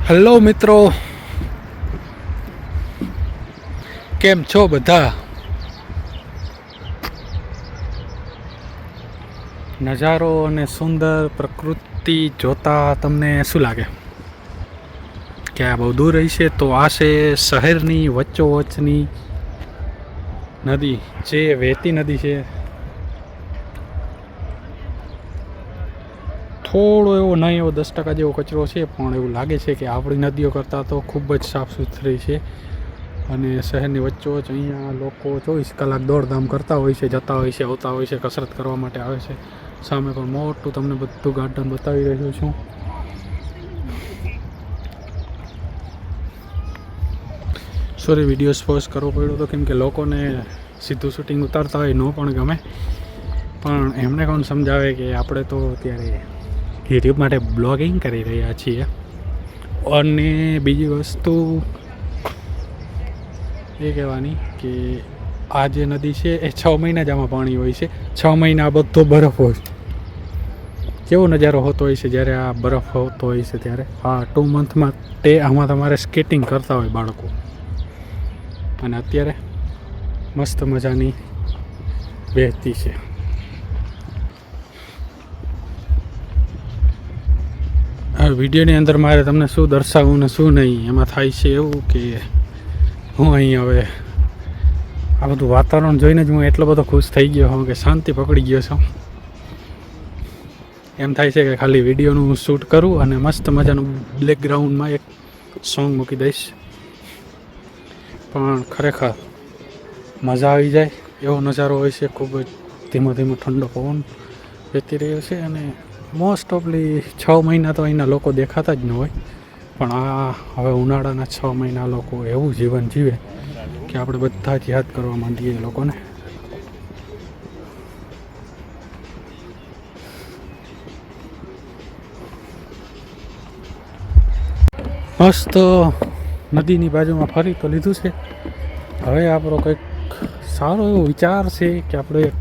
Hello મિત્રો, કેમ છો બધા? નજારો અને સુંદર પ્રકૃતિ જોતા તમને શું લાગે કે આ બહુ દૂર રહી છે? તો આ છે શહેરની વચ્ચોવચ્ચની નદી, જે વહેતી નદી છે. થોડો એવો નહીં એવો 10% જેવો કચરો છે, પણ એવું લાગે છે કે આપણી નદીઓ કરતાં તો ખૂબ જ સાફ સુથરી છે. અને શહેરની વચ્ચોવચ્ચ અહીંયા લોકો 24 કલાક દોડધામ કરતા હોય છે, જતા હોય છે, આવતા હોય છે, કસરત કરવા માટે આવે છે. સામે પણ મોટું તમને બધું ગાર્ડન બતાવી રહ્યો છું. સોરી, વિડીયોઝ પોઝ કરવો પડ્યો હતો કેમ કે લોકોને સીધું શૂટિંગ ઉતારતા હોય ન પણ ગમે, પણ એમને કોણ સમજાવે કે આપણે તો અત્યારે યુટ્યુબ માટે બ્લોગિંગ કરી રહ્યા છીએ. અને બીજી વસ્તુ એ કહેવાની કે આ જે નદી છે એ 6 મહિના જ આમાં પાણી હોય છે. 6 મહિના બધો બરફ હોય. કેવો નજારો હોતો હોય છે જ્યારે આ બરફ હોતો હોય છે ત્યારે. આ 2 મંથમાં આમાં તમારે સ્કેટિંગ કરતા હોય બાળકો. અને અત્યારે મસ્ત મજાની વહેતી છે. આ વિડીયોની અંદર મારે તમને શું દર્શાવવું ને શું નહીં, એમાં થાય છે એવું કે હું અહીં હવે આ બધું વાતાવરણ જોઈને જ હું એટલો બધો ખુશ થઈ ગયો હું કે શાંતિ પકડી ગયો છું. એમ થાય છે કે ખાલી વિડીયોનું શૂટ કરું અને મસ્ત મજાનું બેકગ્રાઉન્ડમાં એક સોંગ મૂકી દઈશ. પણ ખરેખર મજા આવી જાય એવો નજારો હોય છે. ખૂબ જ ધીમો ધીમો ઠંડો પવન વહેતી રહ્યો છે. અને મોસ્ટ ઓફલી 6 મહિના તો અહીંના લોકો દેખાતા જ ન હોય, પણ આ હવે ઉનાળાના 6 મહિના લોકો એવું જીવન જીવે કે આપણે બધા જ યાદ કરવા માંડીએ એ લોકોને. મસ્ત નદીની બાજુમાં ફરી તો લીધું છે. હવે આપણો કંઈક સારો એવો વિચાર છે કે આપણે એક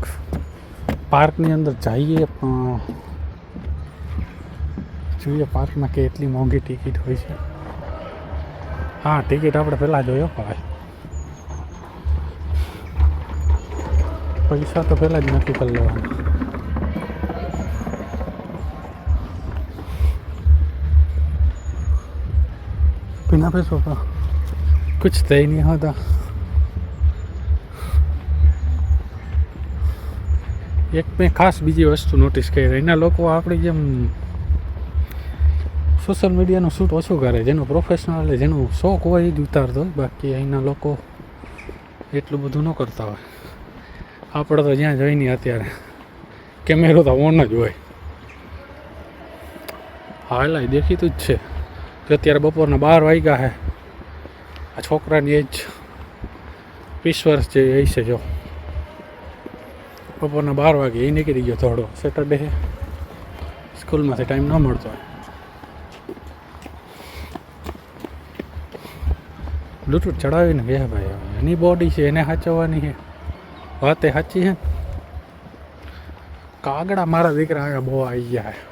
પાર્કની અંદર જઈએ, પણ જોઈએ પાર્કમાં કે એટલી મોંઘી ટિકિટ હોય છે. હા, ટિકિટ આપણે પહેલાં જોયો ભાઈ, પૈસા તો પહેલાં જ નક્કી કરી લેવાના. बिना पैसों का कुछ तय नहीं होता. એક મેં ખાસ બીજી વસ્તુ નોટિસ કરી, એના લોકો આપણી જેમ સોશિયલ મીડિયાનું શૂટ ઓછું કરે. જેનું પ્રોફેશનલ, જેનું શોખ હોય એ જ ઉતારતો હોય, બાકી અહીંના લોકો એટલું બધું ન કરતા હોય. આપણે તો જ્યાં જોઈ નહીં અત્યારે કેમેરો તો ઓન જ હોય. હા, એટલે દેખીતું જ છે કે અત્યારે બપોરના 12 વાગ્યા છે. આ છોકરાની એજ 20 વર્ષ જેવી હશે. જો બપોરના 12 વાગે એ નીકળી ગયો થોડો. સેટરડે સ્કૂલમાંથી ટાઈમ ન મળતો હોય. બ્લૂટૂથ ચડાવીને ગયા ભાઈ. એની બોડી છે, એને સાચવવાની છે. વાત એ સાચી છે. કાગડા મારા દીકરા આગળ બહુ આવી ગયા છે.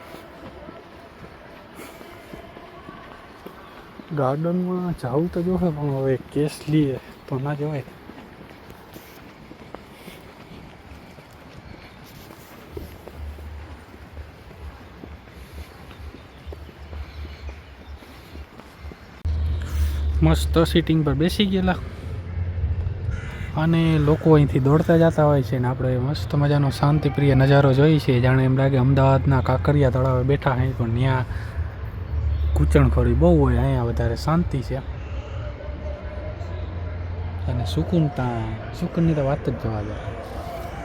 ગાર્ડનમાં જવું તો જોશે, પણ હવે કેસ લઈએ તો ના જવાય. મસ્ત સીટિંગ પર બેસી ગયેલા અને લોકો અહીંથી દોડતા જતા હોય છે ને આપણે મસ્ત મજાનો શાંતિપ્રિય નજારો જોઈએ છે. જાણે એમ લાગે અમદાવાદના કાંકરિયા તળાવે બેઠા હોય, પણ ત્યાં ઘૂંચણખોરી બહુ હોય. અહીંયા વધારે શાંતિ છે અને સુકૂનની તો વાત જ જવા દે.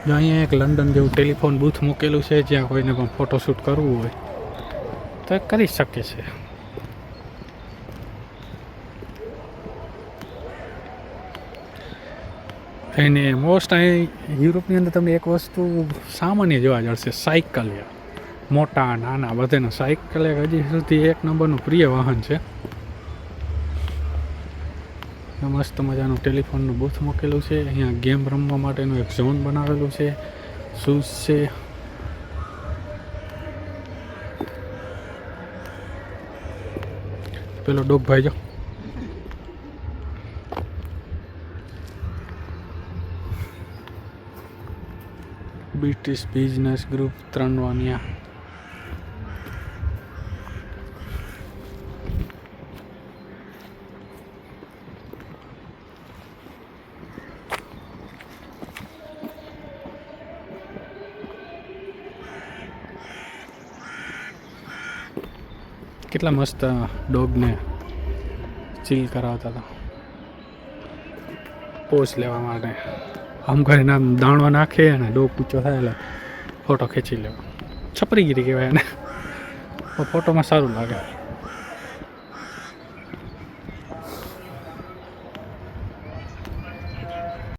જો અહીંયા એક લંડન જેવું ટેલિફોન બૂથ મૂકેલું છે, જ્યાં કોઈને પણ ફોટોશૂટ કરવું હોય તો એ કરી શકે છે. એને મોસ્ટ અહીં યુરોપની અંદર તમને એક વસ્તુ સામાન્ય જોવા જશે, સાયકલ. મોટા નાના બધાનો સાયકલ એક હજી સુધી 1 નંબરનું પ્રિય વાહન છે. મસ્ત મજાનું ટેલિફોનનું બૂથ મૂકેલું છે. અહીંયા ગેમ રમવા માટેનું એક ઝોન બનાવેલું છે. શૂઝ છે. પેલો ડોગ ભાઈ જો બ્રિટિશ બિઝનેસ ગ્રુપ 3 વાનિયા. કેટલા મસ્ત ડોગને ચીલ કરાવતા હતા પોઝ લેવા માટે. આમ કરીને આમ દાણો નાખે અને ડોગ ઊંચો થાય એટલે ફોટો ખેંચી લેવો. છપરીગીરી કહેવાય એને, ફોટોમાં સારું લાગે.